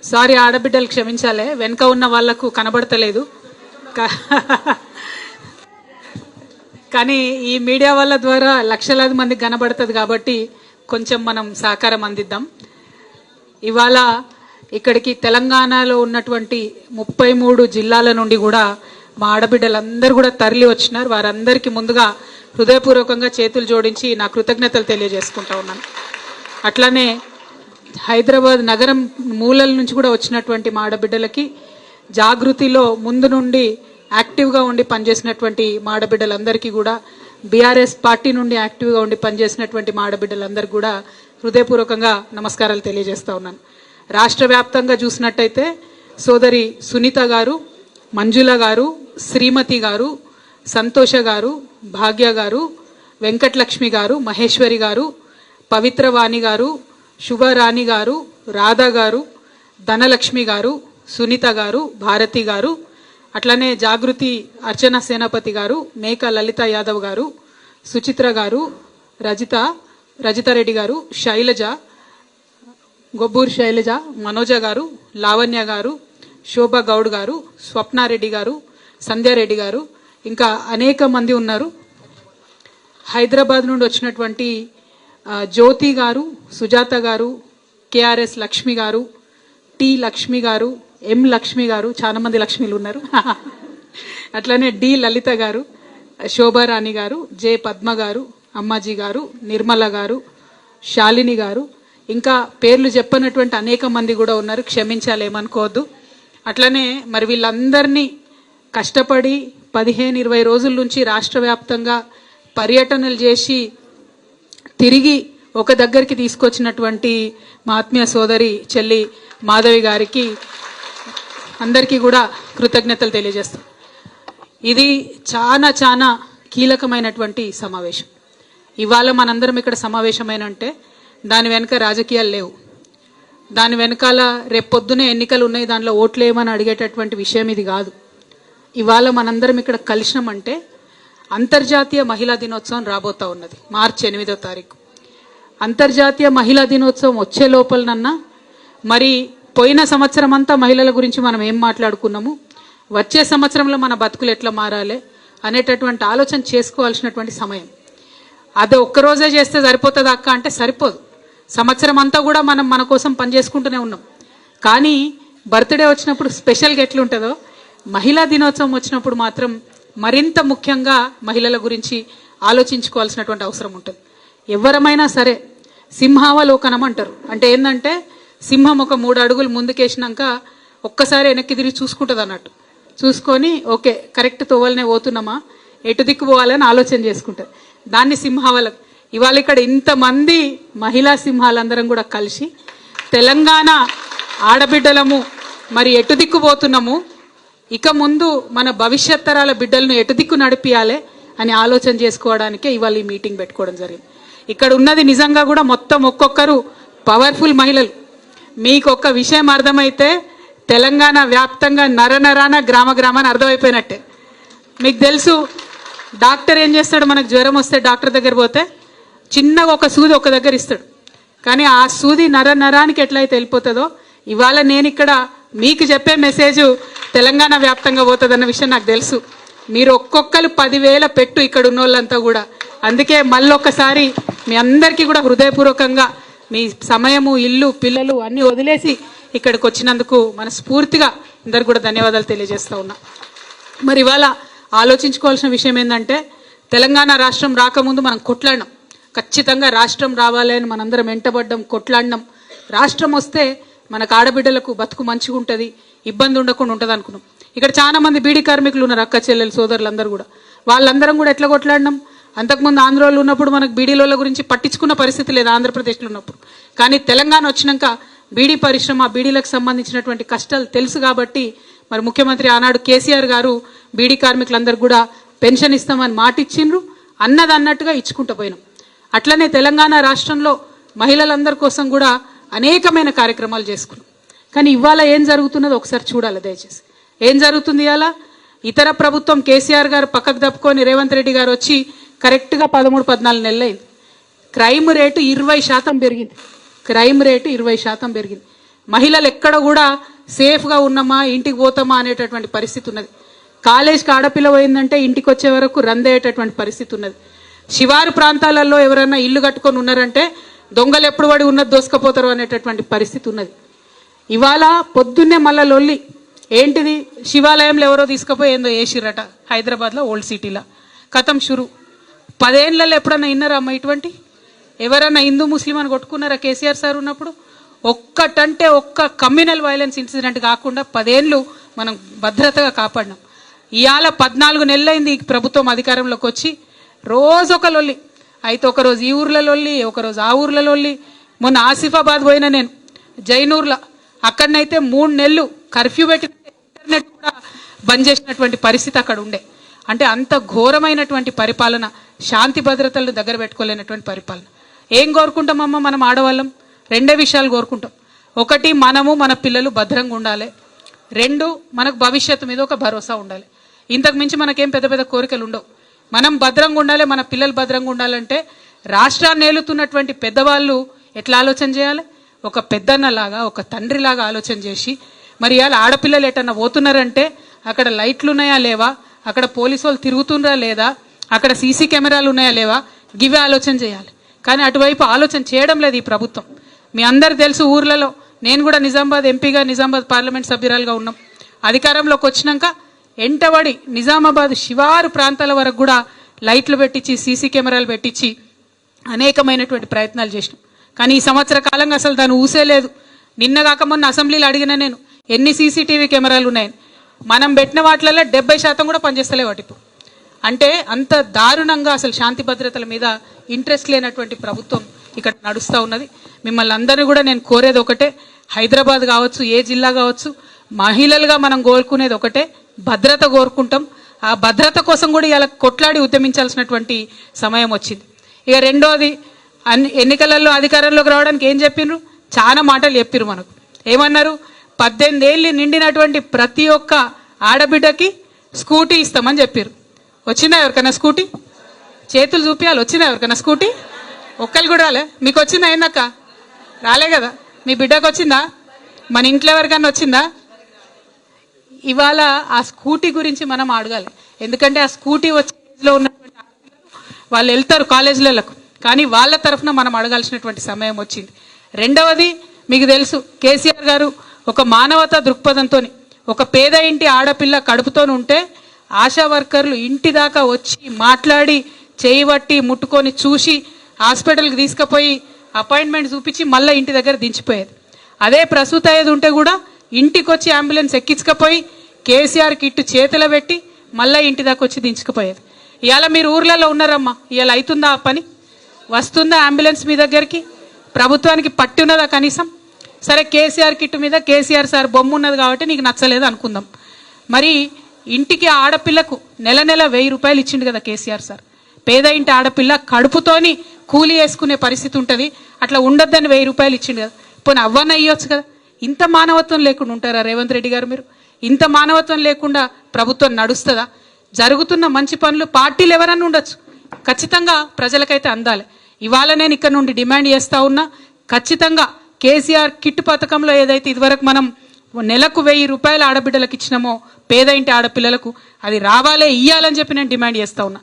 Sorry ఆడబిడ్డలు క్షమించాలి, వెనక ఉన్న వాళ్లకు కనబడతలేదు. కానీ ఈ మీడియా వాళ్ళ ద్వారా లక్షలాది మందికి కనబడుతుంది కాబట్టి కొంచెం మనం సహకారం అందిద్దాం. ఇవాళ ఇక్కడికి తెలంగాణలో ఉన్నటువంటి 33 జిల్లాల నుండి కూడా మా ఆడబిడ్డలందరూ కూడా తరలి వచ్చినారు. వారందరికీ ముందుగా హృదయపూర్వకంగా చేతులు జోడించి నా కృతజ్ఞతలు తెలియజేసుకుంటా ఉన్నాను. అట్లానే హైదరాబాద్ నగరం మూలల నుంచి కూడా వచ్చినటువంటి మా ఆడబిడ్డలకి జాగృతిలో ముందు నుండి యాక్టివ్గా ఉండి పనిచేసినటువంటి మా ఆడబిడ్డలందరికీ కూడా, బీఆర్ఎస్ పార్టీ నుండి యాక్టివ్గా ఉండి పనిచేసినటువంటి మా ఆడబిడ్డలందరికీ కూడా హృదయపూర్వకంగా నమస్కారాలు తెలియజేస్తా ఉన్నాను. రాష్ట్ర వ్యాప్తంగా చూసినట్టయితే సోదరి సునీత గారు, మంజుల గారు, శ్రీమతి గారు, సంతోష గారు, భాగ్య గారు, వెంకటలక్ష్మి గారు, మహేశ్వరి గారు, పవిత్రవాణి గారు, శుభరాణి గారు, రాధా గారు, ధనలక్ష్మి గారు, సునీత గారు, భారతి గారు, అట్లనే జాగృతి అర్చన సేనాపతి గారు, మేక లలిత యాదవ్ గారు, సుచిత్ర గారు, రజితారెడ్డి గారు, శైలజ, గొబ్బూరు శైలజ, మనోజ గారు, లావణ్య గారు, శోభా గౌడ్ గారు, స్వప్నారెడ్డి గారు, సంధ్యారెడ్డి గారు, ఇంకా అనేక మంది ఉన్నారు. హైదరాబాద్ నుండి వచ్చినటువంటి జ్యోతి గారు, సుజాత గారు, కేఆర్ఎస్ లక్ష్మి గారు, టి లక్ష్మి గారు, ఎం లక్ష్మి గారు, చాలా మంది లక్ష్మిలు ఉన్నారు. అట్లనే డి లలిత గారు, శోభారాణి గారు, జె పద్మ గారు, అమ్మాజీ గారు, నిర్మల గారు, శాలిని గారు, ఇంకా పేర్లు చెప్పనటువంటి అనేక మంది కూడా ఉన్నారు. క్షమించాలి, ఏమనుకోవద్దు. అట్లనే మరి వీళ్ళందరినీ కష్టపడి 15-20 రోజుల నుంచి రాష్ట్ర వ్యాప్తంగా పర్యటనలు చేసి తిరిగి ఒక దగ్గరికి తీసుకొచ్చినటువంటి మా ఆత్మీయ సోదరి చెల్లి మాధవి గారికి అందరికీ కూడా కృతజ్ఞతలు తెలియజేస్తాం. ఇది చాలా చాలా కీలకమైనటువంటి సమావేశం. ఇవాళ మనందరం ఇక్కడ సమావేశమైన అంటే దాని వెనుక రాజకీయాలు లేవు, దాని వెనకాల రేపొద్దునే ఎన్నికలు ఉన్నాయి, దాంట్లో ఓట్లు ఏమని అడిగేటటువంటి విషయం ఇది కాదు. ఇవాళ మనందరం ఇక్కడ కలిసినామంటే అంతర్జాతీయ మహిళా దినోత్సవం రాబోతా ఉన్నది, మార్చి 8వ తారీఖు. అంతర్జాతీయ మహిళా దినోత్సవం వచ్చే లోపలనన్నా మరి పోయిన సంవత్సరం అంతా మహిళల గురించి మనం ఏం మాట్లాడుకున్నాము, వచ్చే సంవత్సరంలో మన బతుకులు ఎట్లా మారాలి అనేటటువంటి ఆలోచన చేసుకోవాల్సినటువంటి సమయం. అది ఒక్కరోజే చేస్తే సరిపోతుంది అక్క అంటే సరిపోదు. సంవత్సరం అంతా కూడా మనం మన కోసం పనిచేసుకుంటూనే ఉన్నాం. కానీ బర్త్డే వచ్చినప్పుడు స్పెషల్గా ఎట్లుంటుందో, మహిళా దినోత్సవం వచ్చినప్పుడు మాత్రం మరింత ముఖ్యంగా మహిళల గురించి ఆలోచించుకోవాల్సినటువంటి అవసరం ఉంటుంది. ఎవరమైనా సరే సింహావలోకనం అంటారు. అంటే ఏంటంటే సింహం ఒక 3 అడుగులు ముందుకేసినాక ఒక్కసారి వెనక్కి తిరిగి చూసుకుంటుంది అన్నట్టు. చూసుకొని ఓకే కరెక్ట్ తోవలనే పోతున్నామా, ఎటు దిక్కు పోవాలని ఆలోచన చేసుకుంటుంది. దాన్ని సింహావలం. ఇవాళ ఇక్కడ ఇంతమంది మహిళా సింహాలందరం కూడా కలిసి తెలంగాణ ఆడబిడ్డలము మరి ఎటు దిక్కు పోతున్నాము, ఇక ముందు మన భవిష్యత్ తరాల బిడ్డలను ఎటు దిక్కు నడిపియాలి అని ఆలోచన చేసుకోవడానికే ఇవాళ ఈ మీటింగ్ పెట్టుకోవడం జరిగింది. ఇక్కడ ఉన్నది నిజంగా కూడా మొత్తం ఒక్కొక్కరు పవర్ఫుల్ మహిళలు. మీకు ఒక్క విషయం అర్థమైతే తెలంగాణ వ్యాప్తంగా నరనరాన గ్రామ గ్రామాన్ని అర్థమైపోయినట్టే. మీకు తెలుసు డాక్టర్ ఏం చేస్తాడు, మనకు జ్వరం వస్తే డాక్టర్ దగ్గర పోతే చిన్నగా ఒక సూది ఒక దగ్గర ఇస్తాడు. కానీ ఆ సూది నరానికి ఎట్లయితే వెళ్ళిపోతుందో ఇవాళ నేను ఇక్కడ మీకు చెప్పే మెసేజ్ తెలంగాణ వ్యాప్తంగా పోతుందన్న విషయం నాకు తెలుసు. మీరు ఒక్కొక్కరు 10,000 పెట్టు ఇక్కడ ఉన్న వాళ్ళంతా కూడా. అందుకే మళ్ళొక్కసారి మీ అందరికీ కూడా హృదయపూర్వకంగా మీ సమయము, ఇల్లు, పిల్లలు అన్నీ వదిలేసి ఇక్కడికి వచ్చినందుకు మనస్ఫూర్తిగా అందరు కూడా ధన్యవాదాలు తెలియజేస్తూ ఉన్నా. మరి ఇవాళ ఆలోచించుకోవాల్సిన విషయం ఏంటంటే తెలంగాణ రాష్ట్రం రాకముందు మనం కొట్లాడినాం. ఖచ్చితంగా రాష్ట్రం రావాలి అని మనందరం వెంటబడ్డం, కొట్లాడినాం. రాష్ట్రం వస్తే మనకు ఆడబిడ్డలకు బతుకు మంచిగా ఉంటుంది, ఇబ్బంది ఉండకుండా ఉంటుంది అనుకున్నాం. ఇక్కడ చాలా మంది బీడీ కార్మికులు ఉన్నారు, అక్క చెల్లెలు సోదరులందరూ కూడా. వాళ్ళందరం కూడా ఎట్లా కొట్లాడినాం. అంతకుముందు ఆంధ్రలో ఉన్నప్పుడు మనకు బీడీల గురించి పట్టించుకున్న పరిస్థితి లేదు, ఆంధ్రప్రదేశ్లో ఉన్నప్పుడు. కానీ తెలంగాణ వచ్చినాక బీడీ పరిశ్రమ, బీడీలకు సంబంధించినటువంటి కష్టాలు తెలుసు కాబట్టి మరి ముఖ్యమంత్రి ఆనాడు కేసీఆర్ గారు బీడీ కార్మికులందరూ కూడా పెన్షన్ ఇస్తామని మాట ఇచ్చిండ్రు. అన్నది అన్నట్టుగా ఇచ్చుకుంటూ పోయినాం. అట్లనే తెలంగాణ రాష్ట్రంలో మహిళలందరి కోసం కూడా అనేకమైన కార్యక్రమాలు చేసుకున్నాం. కానీ ఇవాళ ఏం జరుగుతున్నదో ఒకసారి చూడాలి దయచేసి. ఏం జరుగుతుంది ఇవాళ? ఇతర ప్రభుత్వం కేసీఆర్ గారు పక్కకు తప్పుకొని రేవంత్ రెడ్డి గారు వచ్చి కరెక్ట్గా 13-14 నెలలైంది. క్రైమ్ రేటు 20% పెరిగింది. క్రైమ్ రేటు 20% పెరిగింది. మహిళలు ఎక్కడ కూడా సేఫ్గా ఉన్నామా, ఇంటికి పోతామా అనేటటువంటి పరిస్థితి ఉన్నది. కాలేజ్కి ఆడపిల్ల పోయిందంటే ఇంటికి వచ్చే వరకు రందేటటువంటి పరిస్థితి ఉన్నది. శివారు ప్రాంతాలలో ఎవరైనా ఇల్లు కట్టుకొని ఉన్నారంటే దొంగలు ఎప్పుడు పడి ఉన్నది దోసుకపోతారు అనేటటువంటి పరిస్థితి ఉన్నది. ఇవాళ పొద్దున్నే మళ్ళా లొల్లి ఏంటిది, శివాలయంలో ఎవరో తీసుకుపోయి ఏందో వేసిరట హైదరాబాద్లో ఓల్డ్ సిటీలో, కథం షురు. 10 ఏళ్లలో ఎప్పుడన్నా విన్నారా అమ్మ ఇటువంటి? ఎవరన్నా హిందూ ముస్లిం అని కొట్టుకున్నారా కేసీఆర్ సార్ ఉన్నప్పుడు? ఒక్కటంటే ఒక్క కమ్యూనల్ వైలెన్స్ ఇన్సిడెంట్ కాకుండా 10 ఏళ్ళు మనం భద్రతగా కాపాడినాం. ఇవాళ 14 నెలలైంది ఈ ప్రభుత్వం అధికారంలోకి వచ్చి, రోజొక లొల్లి. అయితే ఒకరోజు ఈ ఊర్ల లొల్లి, ఒకరోజు ఆ ఊర్ల లొల్లి. మొన్న ఆసిఫాబాద్ పోయినా నేను జైనూర్లో, అక్కడనైతే 3 నెలలు కర్ఫ్యూ పెట్టి ఇంటర్నెట్ కూడా బంద్ చేసినటువంటి పరిస్థితి అక్కడ ఉండే. అంటే అంత ఘోరమైనటువంటి పరిపాలన, శాంతి భద్రతలను దగ్గర పెట్టుకోలేనటువంటి పరిపాలన. ఏం కోరుకుంటామమ్మ మనం ఆడవాళ్ళం? 2 విషయాలు కోరుకుంటాం. ఒకటి, మనము మన పిల్లలు భద్రంగా ఉండాలి. 2, మనకు భవిష్యత్తు మీద ఒక భరోసా ఉండాలి. ఇంతకు మించి మనకేం పెద్ద పెద్ద కోరికలు ఉండవు. మనం భద్రంగా ఉండాలి, మన పిల్లలు భద్రంగా ఉండాలంటే రాష్ట్రాన్ని ఏలుతున్నటువంటి పెద్దవాళ్ళు ఎట్లా ఆలోచన చేయాలి? ఒక పెద్దన్నలాగా, ఒక తండ్రిలాగా ఆలోచన చేసి, మరి ఇవాళ ఆడపిల్లలు ఎటన్నా పోతున్నారంటే అక్కడ లైట్లు ఉన్నాయా లేవా, అక్కడ పోలీసు వాళ్ళు తిరుగుతున్నారా లేదా, అక్కడ సీసీ కెమెరాలు ఉన్నాయా లేవా, గివే ఆలోచన చేయాలి. కానీ అటువైపు ఆలోచన చేయడం లేదు ఈ ప్రభుత్వం. మీ అందరు తెలుసు, ఊర్లలో నేను కూడా నిజామాబాద్ ఎంపీగా, నిజామాబాద్ పార్లమెంట్ సభ్యురాలుగా ఉన్నాం. అధికారంలోకి వచ్చినాక ఎంటబడి నిజామాబాద్ శివారు ప్రాంతాల వరకు కూడా లైట్లు పెట్టించి, సీసీ కెమెరాలు పెట్టించి అనేకమైనటువంటి ప్రయత్నాలు చేసినాం. కానీ ఈ సంవత్సర కాలంగా అసలు దాన్ని ఊసేలేదు. నిన్నగాక మొన్న అసెంబ్లీలో అడిగిన నేను, ఎన్ని సీసీటీవీ కెమెరాలు ఉన్నాయని. మనం పెట్టిన వాటిలలో 70% కూడా పనిచేస్తలే వాటిపు. అంటే అంత దారుణంగా అసలు శాంతి భద్రతల మీద ఇంట్రెస్ట్ లేనటువంటి ప్రభుత్వం ఇక్కడ నడుస్తూ ఉన్నది. మిమ్మల్ని అందరూ కూడా నేను కోరేది ఒకటే, హైదరాబాద్ కావచ్చు, ఏ జిల్లా కావచ్చు, మహిళలుగా మనం కోరుకునేది ఒకటే, భద్రత కోరుకుంటాం. ఆ భద్రత కోసం కూడా ఇలా కొట్లాడి ఉద్యమించాల్సినటువంటి సమయం వచ్చింది. ఇక రెండోది, ఎన్నికలలో అధికారంలోకి రావడానికి ఏం చెప్పినారు? చాలా మాటలు చెప్పిరు మనకు. ఏమన్నారు? 18 ఏళ్ళు నిండినటువంటి ప్రతి ఒక్క ఆడబిడ్డకి స్కూటీ ఇస్తామని చెప్పారు. వచ్చిందా ఎవరికైనా స్కూటీ? చేతులు చూపించాలి. వచ్చిందా ఎవరికైనా స్కూటీ? ఒక్కరు కూడా రాలే. మీకు వచ్చిందా? ఏందక్క రాలే కదా? మీ బిడ్డకు వచ్చిందా? మన ఇంట్లో ఎవరికైనా వచ్చిందా? ఇవాళ ఆ స్కూటీ గురించి మనం అడగాలి. ఎందుకంటే ఆ స్కూటీ వచ్చేలో ఉన్నటువంటి వాళ్ళు వెళ్తారు కాలేజీలకు, కానీ వాళ్ళ తరఫున మనం అడగాల్సినటువంటి సమయం వచ్చింది. రెండవది, మీకు తెలుసు, కేసీఆర్ గారు ఒక మానవతా దృక్పథంతో ఒక పేద ఇంటి ఆడపిల్ల కడుపుతో ఉంటే ఆశా వర్కర్లు ఇంటి దాకా వచ్చి మాట్లాడి, చేయబట్టి, ముట్టుకొని, చూసి హాస్పిటల్కి తీసుకుపోయి అపాయింట్మెంట్ చూపించి మళ్ళీ ఇంటి దగ్గర దించిపోయేది. అదే ప్రసూత అయ్యేది ఉంటే కూడా ఇంటికి వచ్చి అంబులెన్స్ ఎక్కించుకపోయి కేసీఆర్ కిట్ చేతిలో పెట్టి మళ్ళీ ఇంటి దాకా వచ్చి దించుకుపోయేది. ఇవాళ మీరు ఊర్లలో ఉన్నారమ్మా, ఇవాళ అవుతుందా ఆ పని? వస్తుందా అంబులెన్స్ మీ దగ్గరికి? ప్రభుత్వానికి పట్టి ఉన్నదా కనీసం? సరే, కేసీఆర్ కిట్ మీద కేసీఆర్ సార్ బొమ్మ ఉన్నది కాబట్టి నీకు నచ్చలేదు అనుకుందాం. మరి ఇంటికి ఆడపిల్లకు నెల 1000 రూపాయలు ఇచ్చిండు కదా కేసీఆర్ సార్. పేద ఇంటి ఆడపిల్ల కడుపుతోని కూలి వేసుకునే పరిస్థితి ఉంటుంది, అట్లా ఉండొద్దని 1000 రూపాయలు ఇచ్చిండు కదా. పోనీ అవ్వన్న ఇవ్వచ్చు కదా. ఇంత మానవత్వం లేకుండా ఉంటారా రేవంత్ రెడ్డి గారు? మీరు ఇంత మానవత్వం లేకుండా ప్రభుత్వం నడుస్తుందా? జరుగుతున్న మంచి పనులు పార్టీలు ఎవరన్నా ఉండొచ్చు, ఖచ్చితంగా ప్రజలకైతే అందాలి. ఇవాళ నేను ఇక్కడ నుండి డిమాండ్ చేస్తా ఉన్నా, ఖచ్చితంగా కేసీఆర్ కిట్ పథకంలో ఏదైతే ఇదివరకు మనం నెలకు 1000 రూపాయలు ఆడబిడ్డలకు ఇచ్చినామో పేద ఇంటి ఆడపిల్లలకు, అది రావాలే, ఇయ్యాలని చెప్పి నేను డిమాండ్ చేస్తా ఉన్నా.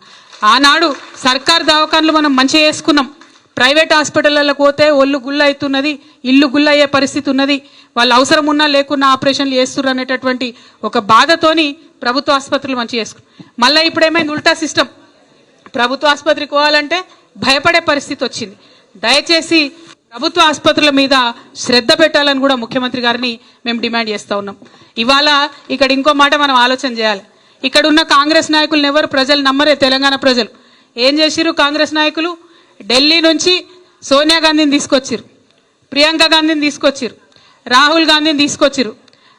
ఆనాడు సర్కార్ దవాఖాన్లు మనం మంచిగా చేసుకున్నాం. ప్రైవేట్ హాస్పిటళ్ళకు పోతే ఒళ్ళు గుల్ల అవుతున్నది, ఇల్లు గుల్ల అయ్యే పరిస్థితి ఉన్నది, వాళ్ళు అవసరం ఉన్నా లేకున్నా ఆపరేషన్లు చేస్తున్నారు అనేటటువంటి ఒక బాధతోని ప్రభుత్వ ఆసుపత్రులు మంచిగా చేసుకున్నాం. మళ్ళీ ఇప్పుడు ఏమైంది? ఉల్టా సిస్టమ్. ప్రభుత్వ ఆసుపత్రికి పోవాలంటే భయపడే పరిస్థితి వచ్చింది. దయచేసి ప్రభుత్వ ఆసుపత్రుల మీద శ్రద్ధ పెట్టాలని కూడా ముఖ్యమంత్రి గారిని మేము డిమాండ్ చేస్తూ ఉన్నాం. ఇవాళ ఇక్కడ ఇంకో మాట మనం ఆలోచన చేయాలి. ఇక్కడ ఉన్న కాంగ్రెస్ నాయకులను ఎవరు ప్రజలు నమ్మరే. తెలంగాణ ప్రజలు ఏం చేసిరు? కాంగ్రెస్ నాయకులు ఢిల్లీ నుంచి సోనియా గాంధీని తీసుకొచ్చిరు, ప్రియాంక గాంధీని తీసుకొచ్చిరు, రాహుల్ గాంధీని తీసుకొచ్చిరు.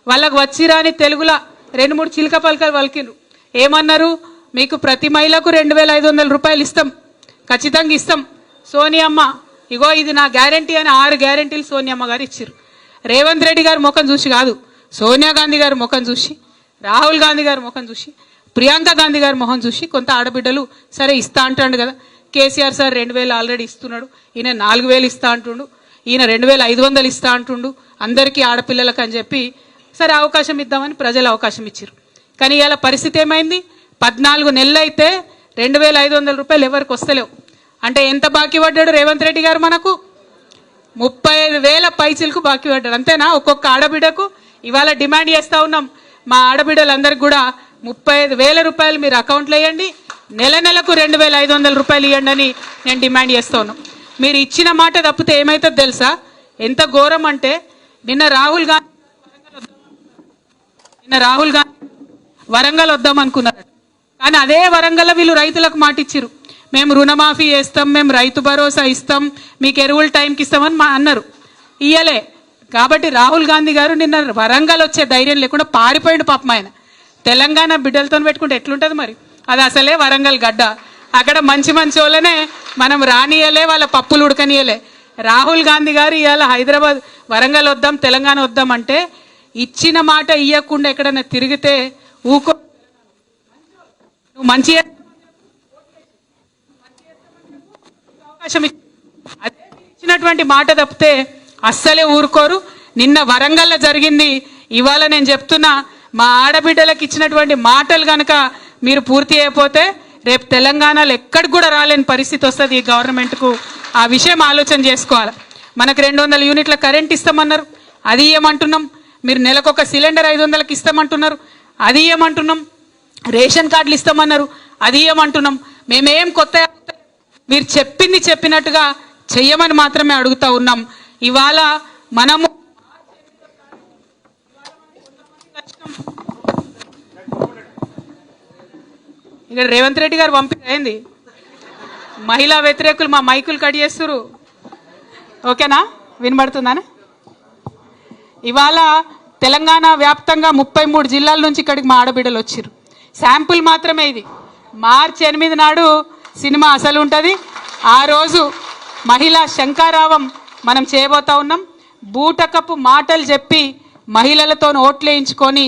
వాళ్ళకు వచ్చిరాని తెలుగులో 2-3 చిలక పలకలు పలికిరు. ఏమన్నారు? మీకు ప్రతి మహిళకు 2500 రూపాయలు ఇస్తాం, ఖచ్చితంగా ఇస్తాం. సోనియమ్మ ఇగో ఇది నా గ్యారంటీ అని 6 గ్యారంటీలు సోనియమ్మ గారు ఇచ్చారు. రేవంత్ రెడ్డి గారి ముఖం చూసి కాదు, సోనియా గాంధీ గారి ముఖం చూసి, రాహుల్ గాంధీ గారి ముఖం చూసి, ప్రియాంక గాంధీ గారి ముఖం చూసి కొంత ఆడబిడ్డలు సరే ఇస్తా అంటాడు కదా. కేసీఆర్ సార్ 2000 ఆల్రెడీ ఇస్తున్నాడు, ఈయన 4000 ఇస్తా అంటుండు, ఈయన 2500 ఇస్తా అంటుండు, అందరికీ ఆడపిల్లలకు అని చెప్పి సరే అవకాశం ఇద్దామని ప్రజలు అవకాశం ఇచ్చారు. కానీ ఇవాళ పరిస్థితి ఏమైంది? 14 నెలలు అయితే 2,500 రూపాయలు ఎవరికి వస్తలేవు. అంటే ఎంత బాకీ పడ్డాడు రేవంత్ రెడ్డి గారు? మనకు 35,000 పైచిలకు బాకీ పడ్డాడు. అంతేనా? ఒక్కొక్క ఆడబిడ్డకు ఇవాళ డిమాండ్ చేస్తూ ఉన్నాం, మా ఆడబిడ్డలందరికీ కూడా 35,000 రూపాయలు మీరు అకౌంట్లో వేయండి, నెల నెలకు 2,500 రూపాయలు ఇవ్వండి అని నేను డిమాండ్ చేస్తూ ఉన్నాం. మీరు ఇచ్చిన మాట తప్పితే ఏమవుతుందో తెలుసా? ఎంత ఘోరం అంటే నిన్న రాహుల్ గాంధీ వరంగల్ వద్దాం అనుకున్నారు. కానీ అదే వరంగల్లో వీళ్ళు రైతులకు మాట ఇచ్చిరు, మేము రుణమాఫీ చేస్తాం, మేము రైతు భరోసా ఇస్తాం, మీకు ఎరువుల టైంకి ఇస్తామని అన్నారు. ఇయ్యలే. కాబట్టి రాహుల్ గాంధీ గారు నిన్న వరంగల్ వచ్చే ధైర్యం లేకుండా పారిపోయిండు పాపం. ఆయన తెలంగాణ బిడ్డలతో పెట్టుకుంటే ఎట్లుంటుంది మరి? అది అసలే వరంగల్ గడ్డ. అక్కడ మంచి మంచి వాళ్ళనే మనం రానియలే, వాళ్ళ పప్పులు ఉడకనియలే. రాహుల్ గాంధీ గారు ఇవాళ హైదరాబాద్ వరంగల్ వద్దాం, తెలంగాణ వద్దాం అంటే ఇచ్చిన మాట ఇవ్వకుండా ఎక్కడన్నా తిరిగితే ఊకో. నువ్వు మంచి అవకాశం ఇచ్చినటువంటి మాట తప్పితే అస్సలే ఊరుకోరు. నిన్న వరంగల్లో జరిగింది. ఇవాళ నేను చెప్తున్నా, మా ఆడబిడ్డలకు ఇచ్చినటువంటి మాటలు కనుక మీరు పూర్తి అయిపోతే రేపు తెలంగాణలో ఎక్కడికి కూడా రాలేని పరిస్థితి వస్తుంది ఈ గవర్నమెంట్కు. ఆ విషయం ఆలోచన చేసుకోవాలి. మనకు 200 యూనిట్ల కరెంట్ ఇస్తామన్నారు, అది ఇవ్వమంటున్నాం. మీరు నెలకు ఒక సిలిండర్ 500కి ఇస్తామంటున్నారు, అది ఇవ్వమంటున్నాం. రేషన్ కార్డులు ఇస్తామన్నారు, అది ఇవ్వమంటున్నాం. మేమేం కొత్త మీరు చెప్పింది చెప్పినట్టుగా చెయ్యమని మాత్రమే అడుగుతా ఉన్నాం. ఇవాళ మనము ఇక్కడ రేవంత్ రెడ్డి గారు పంపింది మహిళా వ్యతిరేకులు మా మైకులు కట్ చేస్తురు. ఓకేనా? వినబడుతుందని? ఇవాళ తెలంగాణ వ్యాప్తంగా 33 జిల్లాల నుంచి ఇక్కడికి మా ఆడబిడ్డలు వచ్చారు. శాంపుల్ మాత్రమే ఇది. మార్చి 8 నాడు సినిమా అసలు ఉంటుంది. ఆ రోజు మహిళా శంకారావం మనం చేయబోతా ఉన్నాం. బూటకపు మాటలు చెప్పి మహిళలతో ఓట్లేయించుకొని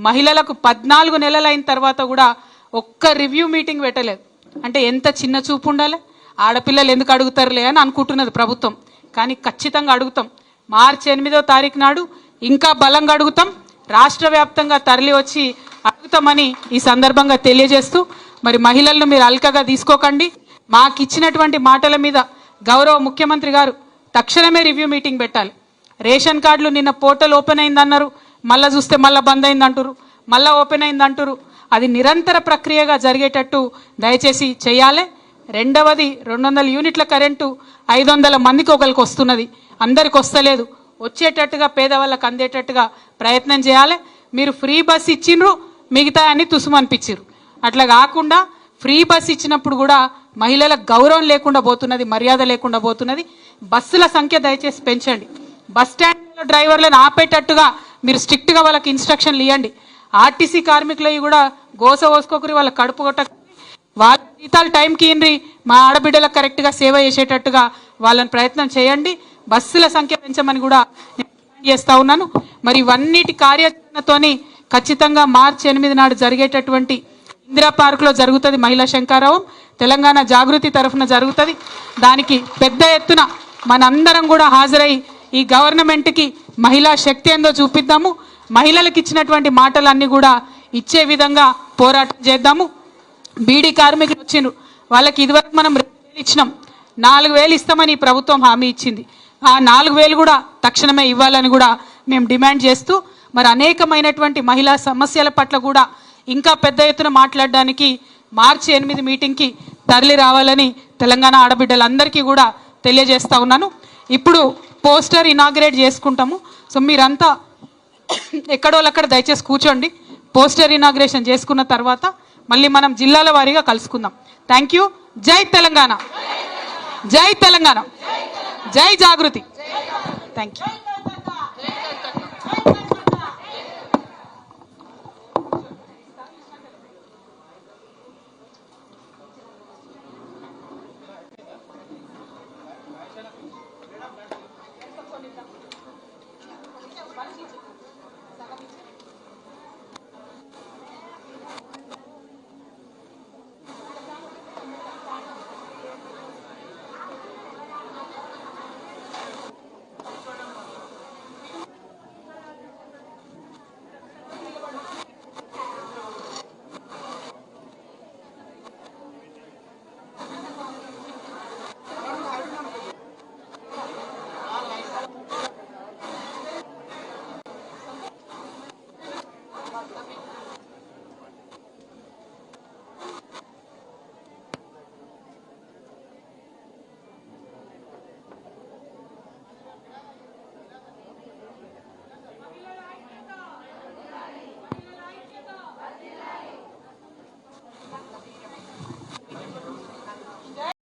మహిళలకు 14 నెలలు అయిన తర్వాత కూడా ఒక్క రివ్యూ మీటింగ్ పెట్టలేదు. అంటే ఎంత చిన్న చూపు ఉండాలి? ఆడపిల్లలు ఎందుకు అడుగుతారులే అని అనుకుంటున్నది ప్రభుత్వం. కానీ ఖచ్చితంగా అడుగుతాం. మార్చి 8వ తారీఖు నాడు ఇంకా బలంగా అడుగుతాం. రాష్ట్ర వ్యాప్తంగా తరలి వచ్చి అడుగుతామని ఈ సందర్భంగా తెలియజేస్తూ, మరి మహిళలను మీరు అల్కగా తీసుకోకండి. మాకు ఇచ్చినటువంటి మాటల మీద గౌరవ ముఖ్యమంత్రి గారు తక్షణమే రివ్యూ మీటింగ్ పెట్టాలి. రేషన్ కార్డులు నిన్న పోర్టల్ ఓపెన్ అయిందన్నారు, మళ్ళీ చూస్తే మళ్ళీ బంద్ అయిందంటారు, మళ్ళీ ఓపెన్ అయిందంటారు. అది నిరంతర ప్రక్రియగా జరిగేటట్టు దయచేసి చేయాలి. రెండవది 200 యూనిట్ల కరెంటు 500 మందికి ఒకరికి వస్తున్నది, అందరికి వస్తలేదు. వచ్చేటట్టుగా పేదవాళ్ళకు అందేటట్టుగా ప్రయత్నం చేయాలి. మీరు ఫ్రీ బస్ ఇచ్చిండ్రు, మిగతా అన్ని తుసుమనిపించారు. అట్లా కాకుండా ఫ్రీ బస్ ఇచ్చినప్పుడు కూడా మహిళలకు గౌరవం లేకుండా పోతున్నది, మర్యాద లేకుండా పోతున్నది. బస్సుల సంఖ్య దయచేసి పెంచండి. బస్ స్టాండ్లో డ్రైవర్లను ఆపేటట్టుగా మీరు స్ట్రిక్ట్గా వాళ్ళకి ఇన్స్ట్రక్షన్లు ఇవ్వండి. ఆర్టీసీ కార్మికులవి కూడా గోస పోసుకోకరి, వాళ్ళ కడుపు కొట్ట, వాళ్ళ జీతాలు టైంకి ఇన్రి, మా ఆడబిడ్డలకు కరెక్ట్గా సేవ చేసేటట్టుగా వాళ్ళని ప్రయత్నం చేయండి. బస్సుల సంఖ్య పెంచమని కూడా నేను చేస్తా ఉన్నాను. మరి ఇవన్నిటి కార్యాచరణతోని ఖచ్చితంగా మార్చి 8 నాడు జరిగేటటువంటి ఇందిరా పార్కులో జరుగుతుంది మహిళా శంకారావం. తెలంగాణ జాగృతి తరఫున జరుగుతుంది. దానికి పెద్ద ఎత్తున మనందరం కూడా హాజరై ఈ గవర్నమెంట్కి మహిళా శక్తి ఏందో చూపిద్దాము. మహిళలకు ఇచ్చినటువంటి మాటలన్నీ కూడా ఇచ్చే విధంగా పోరాటం చేద్దాము. బీడీ కార్మికులు వచ్చిండ్రు, వాళ్ళకి ఇదివరకు మనం 2,000 ఇచ్చినాం, 4,000 ఇస్తామని ఈ ప్రభుత్వం హామీ ఇచ్చింది. ఆ 4,000 కూడా తక్షణమే ఇవ్వాలని కూడా మేము డిమాండ్ చేస్తూ, మరి అనేకమైనటువంటి మహిళా సమస్యల పట్ల కూడా ఇంకా పెద్ద ఎత్తున మాట్లాడడానికి మార్చి 8 మీటింగ్కి తరలి రావాలని తెలంగాణ ఆడబిడ్డలందరికీ కూడా తెలియజేస్తా ఉన్నాను. ఇప్పుడు పోస్టర్ ఇనాగ్రేట్ చేసుకుంటాము. సో మీరంతా ఎక్కడోళ్ళక్కడ దయచేసి కూర్చోండి. పోస్టర్ ఇనాగ్రేషన్ చేసుకున్న తర్వాత మళ్ళీ మనం జిల్లాల వారీగా కలుసుకుందాం. Thank you. జై తెలంగాణ, జై తెలంగాణ, జై జాగృతి. Thank you.